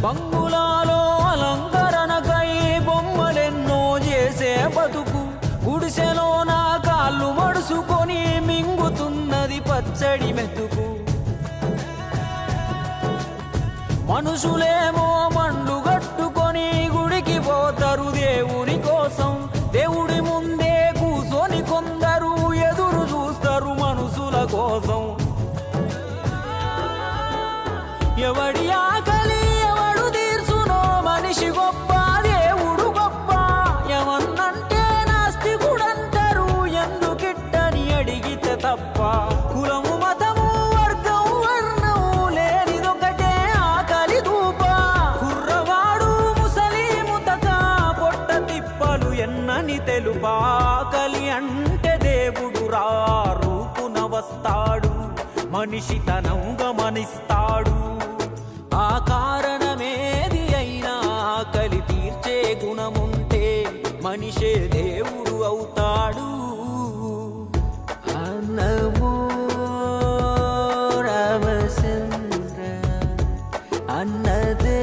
బంగులాలో అలంకరణకై బొమ్మలెన్నో చేసే బతుకు గుడిసెలో నా కాళ్ళు మడుసుకొని మింగుతున్నది పచ్చడి మెతుకు మనుషులేమో మండు గట్టుకొని గుడికి పోతారు దేవుని కోసం దేవుడి ముందే కూసోని కొందరు ఎదురు చూస్తారు మనుషుల కోసం ఎవడి ఆకలి ఎవడు తీర్చునో మనిషి గొప్ప దేవుడు గొప్ప ఏమన్నంటే నాస్తికుడంటారు ఎందుకిట్టని అడిగితే తప్ప కులము మతము వర్గం వర్ణం లేనిదొకటే ఆకలి ధూప కుర్రవాడు ముసలి ముతక పొట్ట తిప్పలు ఎన్నని తెలుపా ఆకలి అంటే దేవుడు రా రూపున వస్తాడు మనిషి తనం గమనిస్తాడు ఆ కారణమేది అయినా ఆకలి తీర్చే గుణముంటే మనిషే దేవుడు అవుతాడు అన్నమో రామచంద్ర అన్నదే